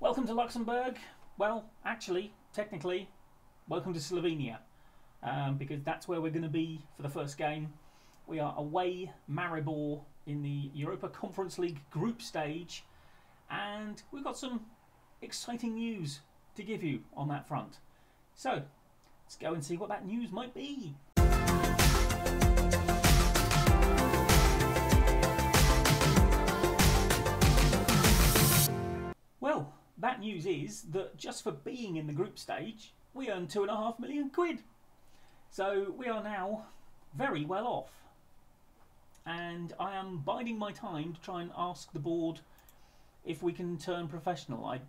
Welcome to Luxembourg. Well, actually, technically, welcome to Slovenia, because that's where we're going to be for the first game. We are away Maribor in the Europa Conference League group stage, and we've got some exciting news to give you on that front. So, let's go and see what that news might be. Well, that news is that just for being in the group stage, we earned £2.5 million. So we are now very well off. And I am biding my time to try and ask the board if we can turn professional. I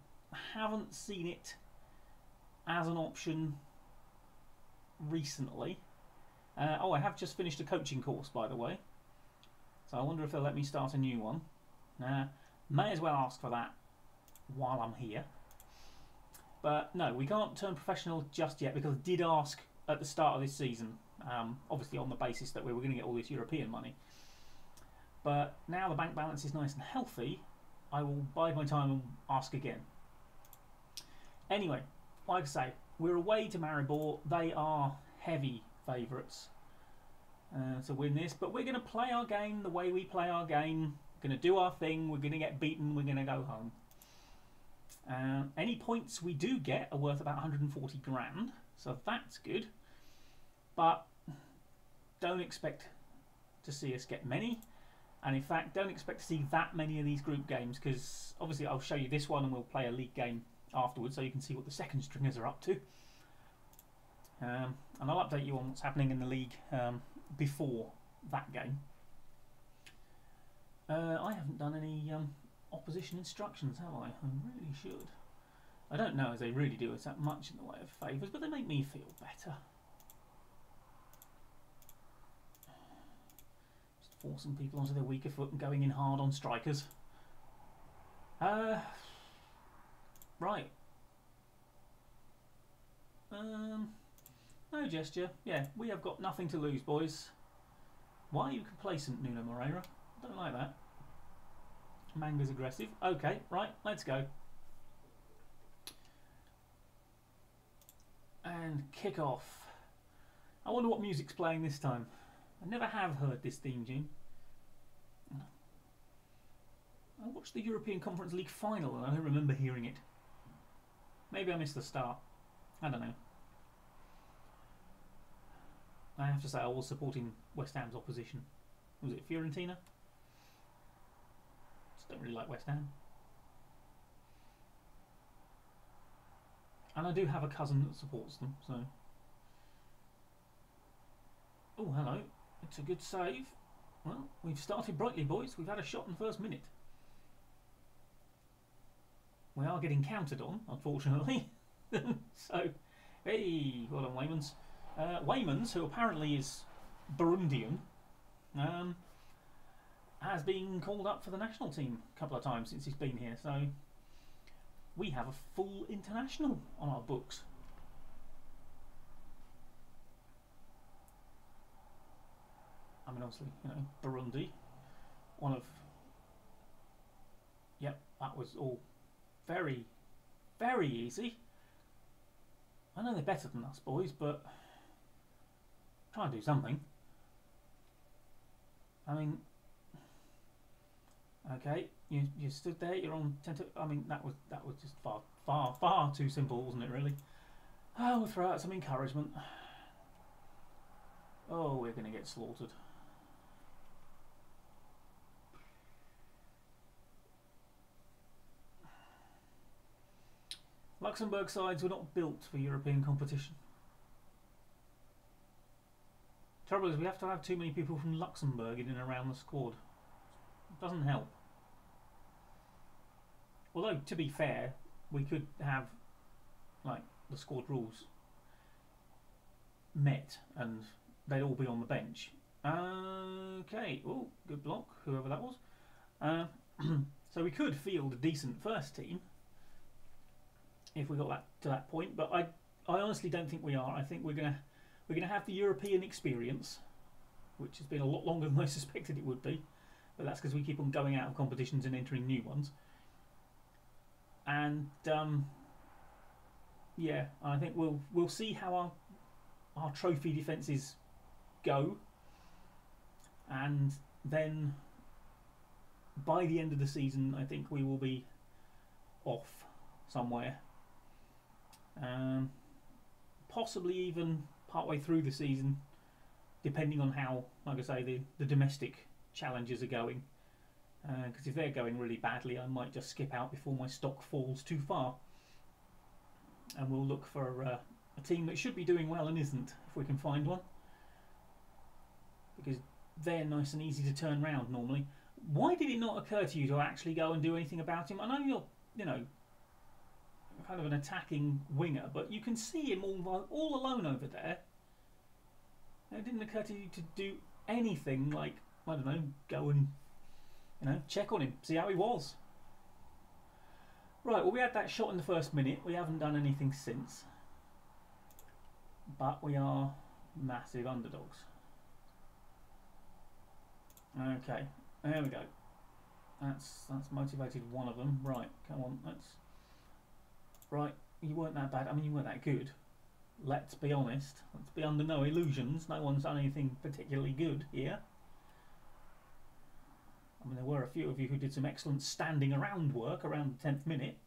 haven't seen it as an option recently. I have just finished a coaching course, by the way. So I wonder if they'll let me start a new one. May as well ask for that while I'm here. But no, we can't turn professional just yet, because I did ask at the start of this season, obviously on the basis that we were going to get all this European money. But now the bank balance is nice and healthy, I will bide my time and ask again. Anyway, like I say, we're away to Maribor. They are heavy favourites to win this, but we're going to play our game the way we play our game. We're going to do our thing. We're going to get beaten. We're going to go home. Any points we do get are worth about 140 grand, so that's good. But don't expect to see us get many, and in fact don't expect to see that many of these group games, because obviously I'll show you this one and we'll play a league game afterwards so you can see what the second stringers are up to. And I'll update you on what's happening in the league before that game. I haven't done any opposition instructions, have I? I really should. I don't know if they really do us that much in the way of favours, but they make me feel better. Just forcing people onto their weaker foot and going in hard on strikers. Right. No gesture. Yeah, we have got nothing to lose, boys. Why are you complacent, Nuno Moreira? Don't like that. Manga's aggressive. Okay, right, let's go. And kick off. I wonder what music's playing this time. I never have heard this theme tune. I watched the European Conference League final and I don't remember hearing it. Maybe I missed the start. I don't know. I have to say I was supporting West Ham's opposition. Was it Fiorentina? Don't really like West Ham. And I do have a cousin that supports them, so. Oh, hello. It's a good save. Well, we've started brightly, boys. We've had a shot in the first minute. We are getting counted on, unfortunately. So, hey, well done, Waymans. Waymans, who apparently is Burundian, has been called up for the national team a couple of times since he's been here, so we have a full international on our books. I mean, obviously, you know, Burundi, one of... Yep, that was all very, very easy. I know they're better than us, boys, but try and do something. I mean... Okay, you stood there. You're on 10 to, I mean, that was just far too simple, wasn't it? Really. Oh, we'll throw out some encouragement. Oh, we're going to get slaughtered. Luxembourg sides were not built for European competition. Trouble is, we have to have too many people from Luxembourg in and around the squad. Doesn't help. Although, to be fair, we could have like the squad rules met and they'd all be on the bench. Okay, oh, good block, whoever that was. So we could field a decent first team if we got that to that point, but I honestly don't think we are. I think we're gonna have the European experience, which has been a lot longer than I suspected it would be. But that's because we keep on going out of competitions and entering new ones. and yeah, I think we'll see how our trophy defences go, and then by the end of the season, I think we will be off somewhere. Possibly even partway through the season, depending on how, like I say, the domestic challenges are going. Because if they're going really badly, I might just skip out before my stock falls too far. And we'll look for a team that should be doing well and isn't, if we can find one. Because they're nice and easy to turn round normally. Why did it not occur to you to actually go and do anything about him? I know you're, you know, kind of an attacking winger, but you can see him all alone over there. It didn't occur to you to do anything like, I don't know, go and, you know, check on him, see how he was. Right, well, we had that shot in the first minute. We haven't done anything since. But we are massive underdogs. Okay, there we go. That's motivated one of them. Right, come on, right, you weren't that bad. I mean, you weren't that good. Let's be honest. Let's be under no illusions. No one's done anything particularly good here. I mean, there were a few of you who did some excellent standing around work around the 10th minute.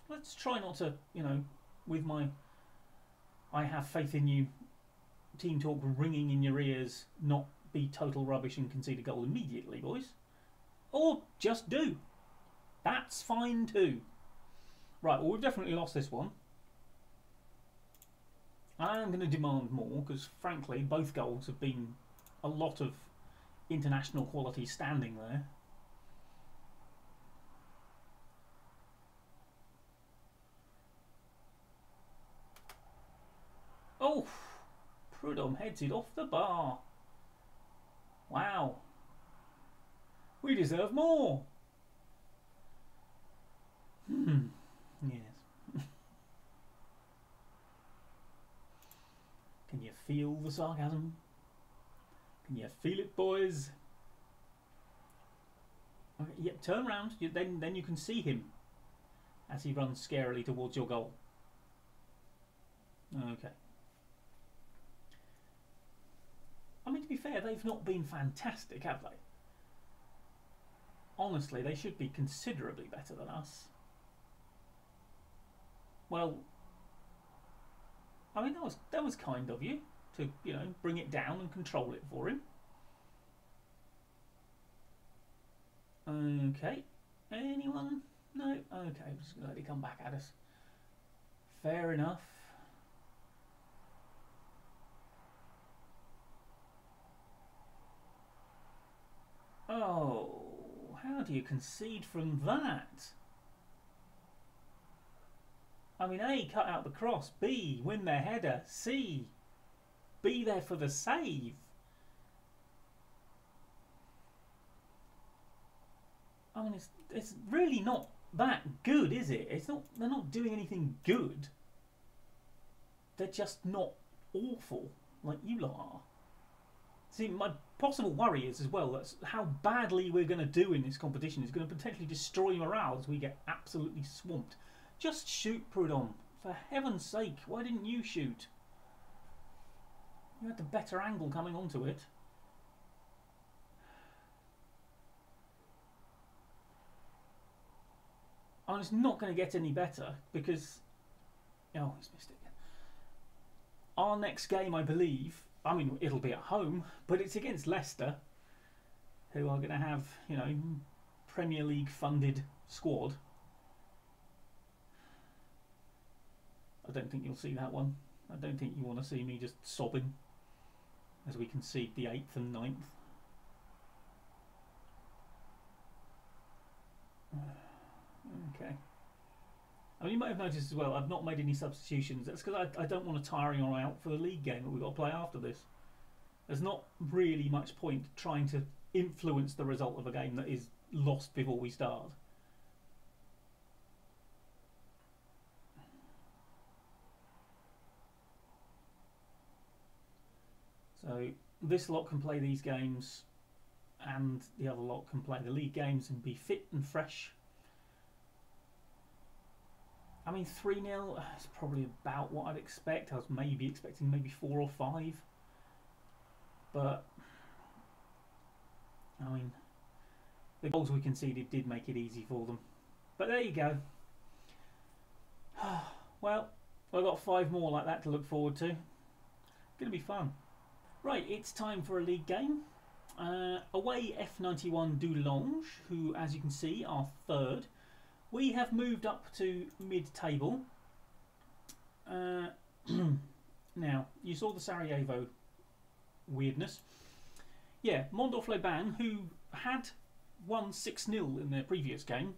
Let's try not to, you know, with my I have faith in you team talk ringing in your ears, not be total rubbish and concede a goal immediately, boys. Or just do. That's fine too. Right, well, we've definitely lost this one. I'm going to demand more because, frankly, both goals have been a lot of international quality standing there. Oh, Prudhomme heads it off the bar. Wow. We deserve more. Yes. Can you feel the sarcasm? Can you feel it, boys? Okay, yep, turn round. Then you can see him as he runs scarily towards your goal. Okay. I mean, to be fair, they've not been fantastic, have they? Honestly, they should be considerably better than us. Well, I mean, that was kind of you to, you know, bring it down and control it for him. Okay. Anyone? No? Okay, I'm just going to let it come back at us. Fair enough. Oh, how do you concede from that? I mean, A, cut out the cross. B, win their header. C, be there for the save. I mean, it's really not that good, is it? It's not. They're not doing anything good. They're just not awful like you lot are. See, my possible worry is as well that's how badly we're going to do in this competition is going to potentially destroy morale as we get absolutely swamped. Just shoot, Prudhomme. For heaven's sake, why didn't you shoot? You had the better angle coming onto it. And it's not going to get any better because... Oh, he's missed it again. Our next game, I believe... I mean, it'll be at home, but it's against Leicester, who are going to have, you know, Premier League funded squad. I don't think you'll see that one. I don't think you want to see me just sobbing as we concede the 8th and 9th. Okay. I mean, you might have noticed as well, I've not made any substitutions. That's because I don't want to tire you out for the league game that we've got to play after this. There's not really much point trying to influence the result of a game that is lost before we start. So this lot can play these games and the other lot can play the league games and be fit and fresh. I mean, 3-0 is probably about what I'd expect. I was maybe expecting maybe 4 or 5. But, I mean, the goals we conceded did make it easy for them. But there you go. Well, I've got 5 more like that to look forward to. Going to be fun. Right, it's time for a league game. Away F91 Doulanges, who, as you can see, are 3rd. We have moved up to mid-table. Now, you saw the Sarajevo weirdness. Yeah, Mondorf-les-Bains, who had won 6-0 in their previous game,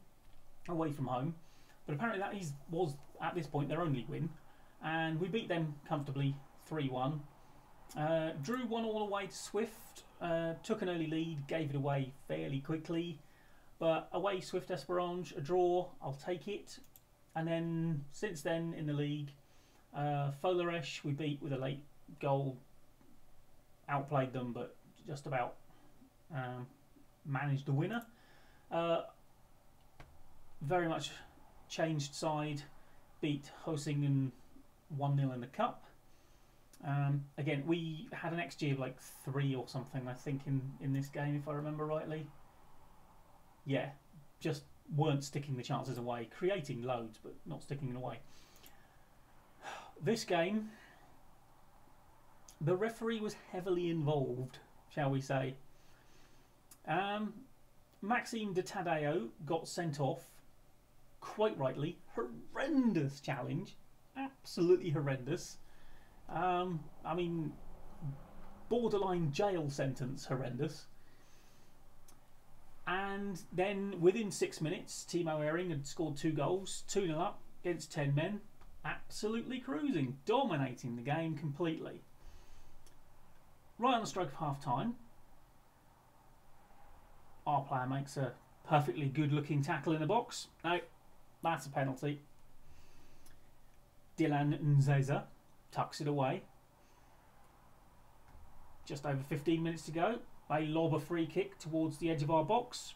away from home. But apparently that was, at this point, their only win. And we beat them comfortably, 3-1. Drew 1-1 away to Swift. Took an early lead, gave it away fairly quickly. But away Swift Esperange, a draw, I'll take it. And then, since then, in the league, Folaresh we beat with a late goal. Outplayed them, but just about managed the winner. Very much changed side, beat Hosingen 1-0 in the cup. Again, we had an XG of like 3 or something, I think, in this game, if I remember rightly. Yeah, just weren't sticking the chances away, creating loads, but not sticking them away. This game, the referee was heavily involved, shall we say. Maxime de Tadeo got sent off, quite rightly. Horrendous challenge, absolutely horrendous. I mean, borderline jail sentence horrendous. And then within 6 minutes, Timo Ehring had scored 2 goals, 2-0 up against 10 men. Absolutely cruising, dominating the game completely. Right on the stroke of half time, our player makes a perfectly good looking tackle in the box. No, that's a penalty. Dylan Nzeza tucks it away. Just over 15 minutes to go. They lob a free kick towards the edge of our box.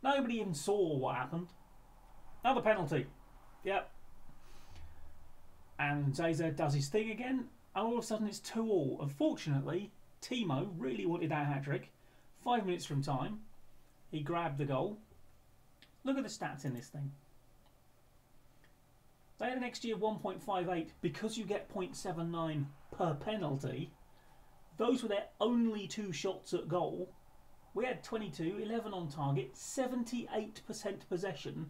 Nobody even saw what happened. Another penalty. Yep. And Nzeza does his thing again. And all of a sudden it's 2-2. Unfortunately, Timo really wanted that hat-trick. 5 minutes from time, he grabbed the goal. Look at the stats in this thing. They had an XG of 1.58 because you get 0.79 per penalty. Those were their only 2 shots at goal. We had 22, 11 on target, 78% possession.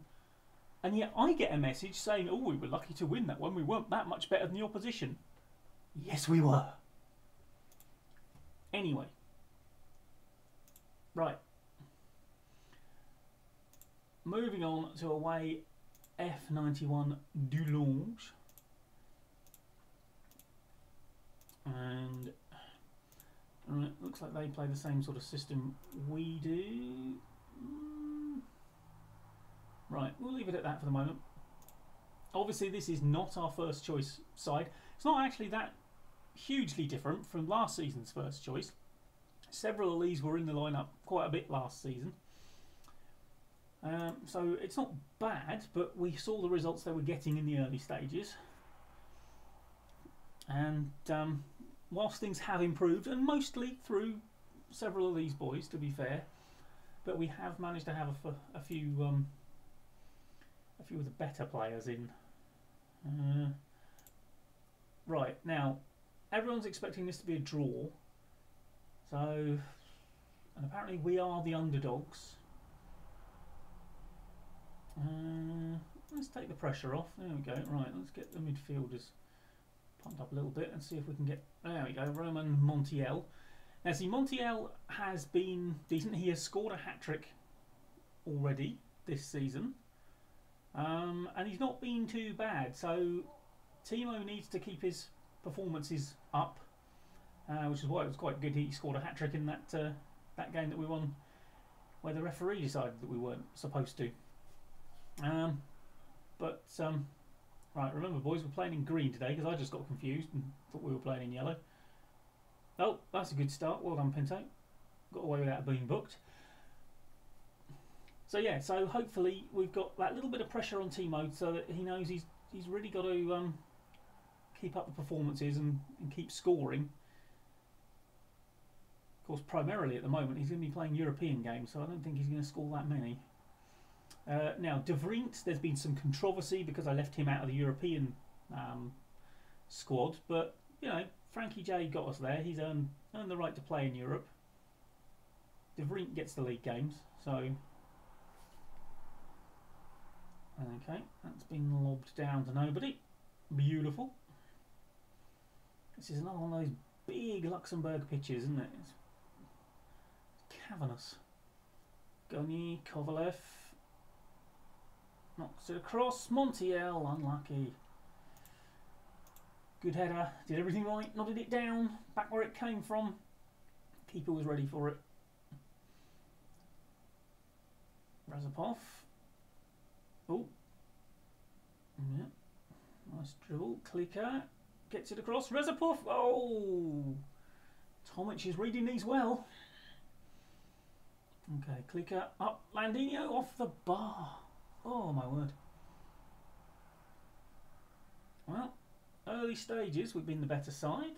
And yet I get a message saying, oh, we were lucky to win that one. We weren't that much better than the opposition. Yes, we were. Anyway. Right. Moving on to away F91 Doulanges. And looks like they play the same sort of system we do. Right, we'll leave it at that for the moment. Obviously this is not our first choice side. It's not actually that hugely different from last season's first choice. Several of these were in the lineup quite a bit last season. So it's not bad, but we saw the results they were getting in the early stages. And whilst things have improved, and mostly through several of these boys, to be fair, but we have managed to have a few of the better players in. Right, now, everyone's expecting this to be a draw. So, and apparently we are the underdogs. Let's take the pressure off. There we go. Right, let's get the midfielders pumped up a little bit and see if we can get... There we go, Roman Montiel. Now see, Montiel has been decent. He has scored a hat-trick already this season. And he's not been too bad. So Timo needs to keep his performances up. Which is why it was quite good he scored a hat-trick in that that game that we won, where the referee decided that we weren't supposed to. Right, remember boys, we're playing in green today because I just got confused and thought we were playing in yellow. Oh, that's a good start. Well done, Pinto. Got away without being booked. So yeah, so hopefully we've got that little bit of pressure on Timo so that he knows he's really got to keep up the performances and keep scoring. Of course, primarily at the moment he's going to be playing European games, so I don't think he's going to score that many. Now, De Vriend, there's been some controversy because I left him out of the European squad, but you know, Frankie J got us there. He's earned the right to play in Europe. De Vriend gets the league games, so okay, that's been lobbed down to nobody. Beautiful. This is another one of those big Luxembourg pitches, isn't it? It's cavernous. Goni, Kovalev. Knocks it across. Montiel, unlucky. Good header. Did everything right. Nodded it down. Back where it came from. Keeper was ready for it. Razapov. Oh. Yeah. Nice dribble. Clicker. Gets it across. Razapov. Oh. Tomic is reading these well. Okay. Clicker. Up. Landino off the bar. Oh my word. Well, early stages we've been the better side.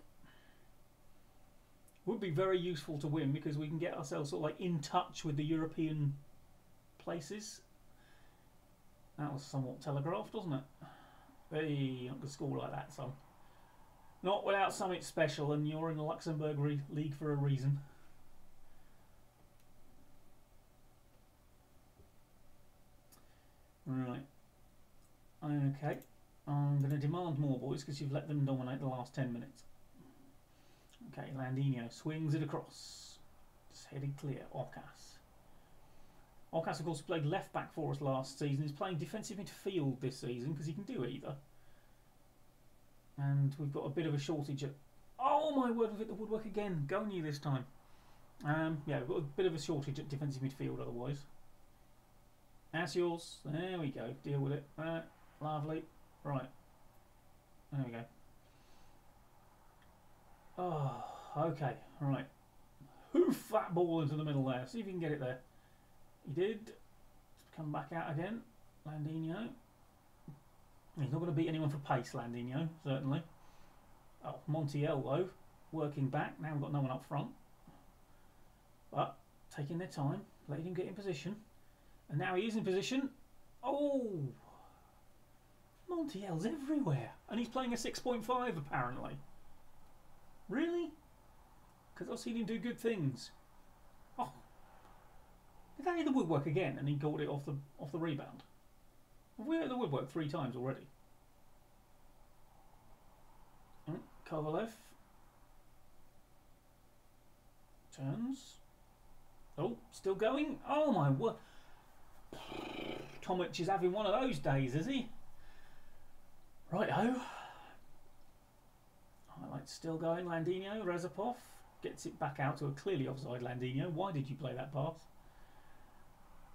Would be very useful to win because we can get ourselves sort of like in touch with the European places. That was somewhat telegraphed, wasn't it? Hey, you're not going to score like that, son. Not without something special, and you're in the Luxembourg League for a reason. Right. Okay. I'm going to demand more, boys, because you've let them dominate the last 10 minutes. Okay, Landino swings it across. Just headed clear. Ocas. Ocas, of course, played left back for us last season. He's playing defensive midfield this season because he can do either. And we've got a bit of a shortage of... Oh my word, we've hit the woodwork again. Goni this time. Yeah, we've got a bit of a shortage at defensive midfield otherwise. That's yours. There we go. Deal with it. Right. Lovely. Right. There we go. Oh, okay. Right. Hoof that ball into the middle there. See if you can get it there. He did. Let's come back out again. Landino. He's not going to beat anyone for pace, Landino, certainly. Oh, Montiel, though. Working back. Now we've got no one up front. But taking their time. Letting him get in position. And now he is in position. Oh! Montiel's everywhere. And he's playing a 6.5 apparently. Really? Because I've seen him do good things. Oh. Did that hit the woodwork again and he got it off the rebound? We're at the woodwork 3 times already. Kovalev. Turns. Oh, still going. Oh my word. Tomic is having one of those days, is he? Right-ho. Highlights still going. Landino, Razapov gets it back out to a clearly offside Landino. Why did you play that pass?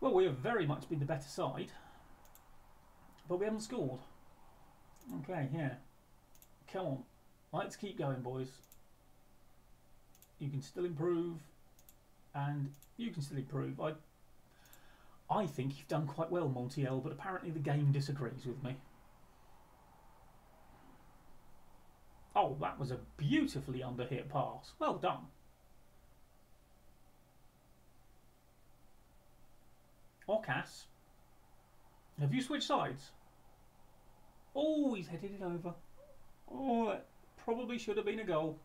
Well, we have very much been the better side, but we haven't scored. Okay, yeah. Come on. Let's keep going, boys. You can still improve, and you can still improve. I think you've done quite well, Montiel, but apparently the game disagrees with me. Oh, that was a beautifully underhit pass. Well done. Ocas. Have you switched sides? Oh, he's headed it over. Oh, that probably should have been a goal.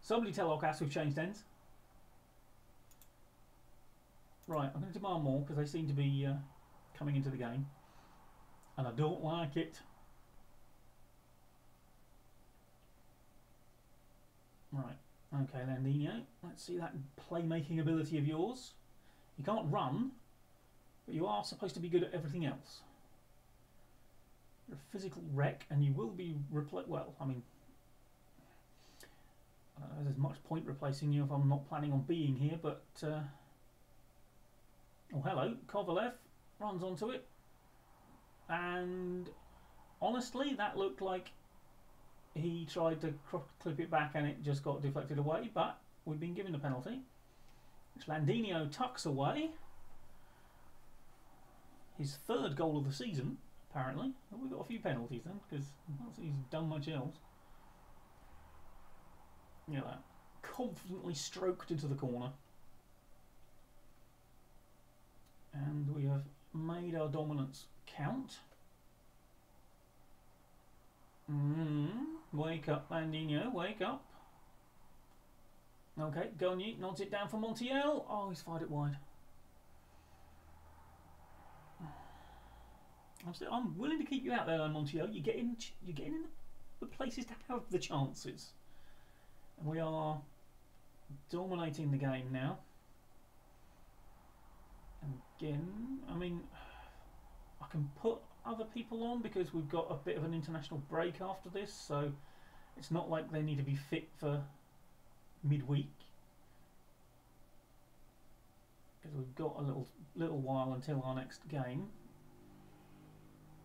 Somebody tell Ocas we've changed ends. Right, I'm going to demand more because they seem to be coming into the game. And I don't like it. Right, okay, Landino. Let's see that playmaking ability of yours. You can't run, but you are supposed to be good at everything else. You're a physical wreck, and you will be well, I mean, I don't know if there's much point replacing you if I'm not planning on being here, but... Oh, hello. Kovalev runs onto it. And honestly, that looked like he tried to clip it back and it just got deflected away, but we've been given a penalty, which Landinho tucks away. His third goal of the season, apparently. We've got a few penalties then, because he's done much else. You know that. Confidently stroked into the corner. And we have made our dominance count. Wake up, Landinho, wake up. Okay, Gogni nods it down for Montiel. Oh, he's fired it wide. I'm willing to keep you out there, though, Montiel. You're getting in the places to have the chances. And we are dominating the game now. And again, I mean, I can put other people on because we've got a bit of an international break after this, so it's not like they need to be fit for midweek. Because we've got a little while until our next game.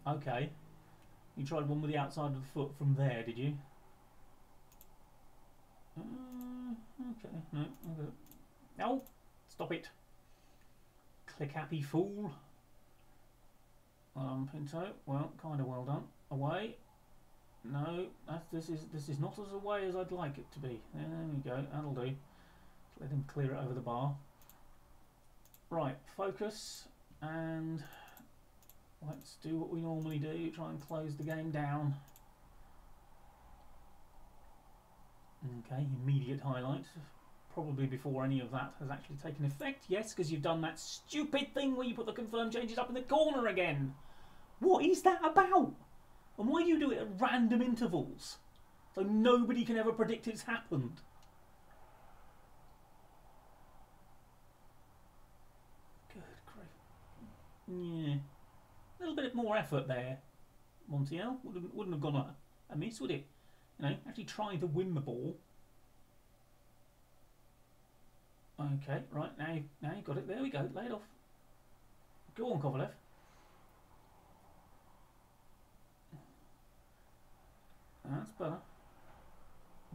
Okay, you tried one with the outside of the foot from there, did you? Okay, no, okay. No, stop it. Click happy fool. Pinto, well, kind of well done. Away. No, this is not as away as I'd like it to be. There we go, that'll do. Let him clear it over the bar. Right, focus, and let's do what we normally do, try and close the game down. Okay, immediate highlight. Probably before any of that has actually taken effect. Yes, because you've done that stupid thing where you put the confirmed changes up in the corner again. What is that about? And why do you do it at random intervals? So nobody can ever predict it's happened. Good grief. Yeah. A little bit more effort there, Montiel. Wouldn't have gone amiss, would it? You know, actually try to win the ball. Okay, right, now you've got it. There we go, lay it off. Go on, Kovalev. That's better.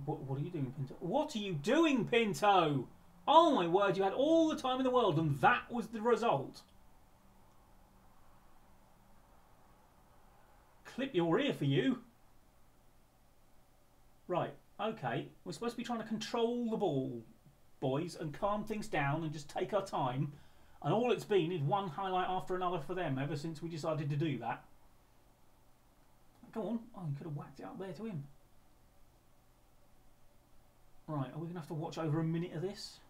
What are you doing, Pinto? What are you doing, Pinto? Oh my word, you had all the time in the world and that was the result. Clip your ear for you. Right, okay. We're supposed to be trying to control the ball, boys, and calm things down and just take our time. And all it's been is one highlight after another for them ever since we decided to do that. Go on. Oh, you could have whacked it up there to him. Right, are we going to have to watch over a minute of this? Is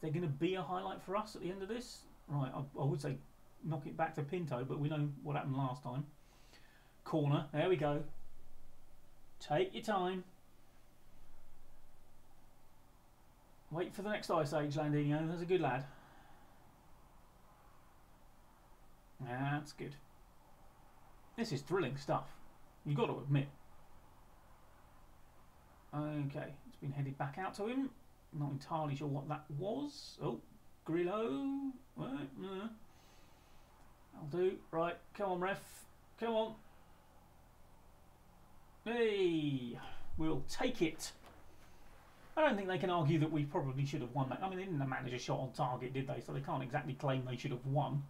there going to be a highlight for us at the end of this? Right, I would say knock it back to Pinto, but we know what happened last time. Corner, there we go. Take your time. Wait for the next ice age, Landinho. There's a good lad. That's good. This is thrilling stuff. You've got to admit. Okay, it's been headed back out to him. Not entirely sure what that was. Oh, Grillo. Right, I'll do. Right, come on, ref. Come on. Hey, we'll take it. I don't think they can argue that we probably should have won that. I mean, they didn't manage a shot on target, did they? So they can't exactly claim they should have won.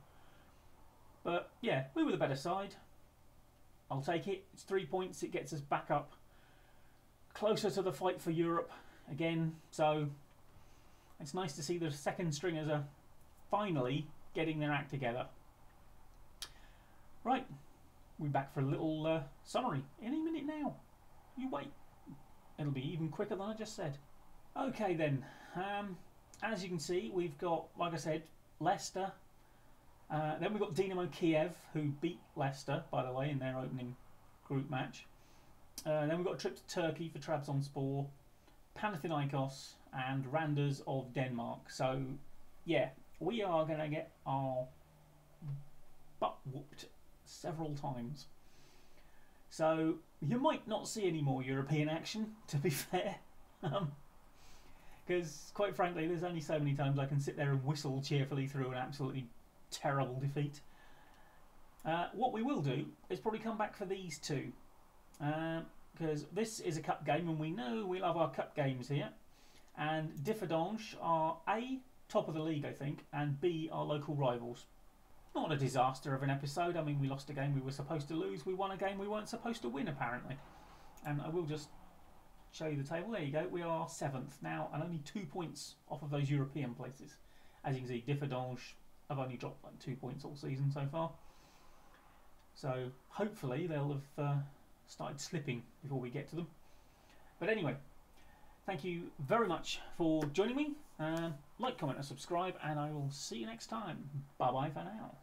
But yeah, we were the better side. I'll take it. It's 3 points. It gets us back up closer to the fight for Europe again. So it's nice to see the second stringers are finally getting their act together. Right, we're back for a little summary. Any minute now. You wait. It'll be even quicker than I just said. Okay then. As you can see, we've got, like I said, Leicester. Then we've got Dynamo Kiev, who beat Leicester, by the way, in their opening group match. Then we've got a trip to Turkey for Trabzonspor, Panathinaikos, and Randers of Denmark. So, yeah, we are going to get our butt whooped several times. So, you might not see any more European action, to be fair. Because, quite frankly, there's only so many times I can sit there and whistle cheerfully through an absolutely terrible defeat. What we will do is probably come back for these two. because this is a cup game and we know we love our cup games here. And Differdange are A, top of the league I think, and B, our local rivals. Not a disaster of an episode. I mean, we lost a game we were supposed to lose, we won a game we weren't supposed to win apparently. And I will just show you the table. There you go, we are 7th now and only 2 points off of those European places. As you can see, Differdange have only dropped like 2 points all season so far. So hopefully they'll have started slipping before we get to them. But anyway, thank you very much for joining me. Like, comment and subscribe, and I will see you next time. Bye bye for now.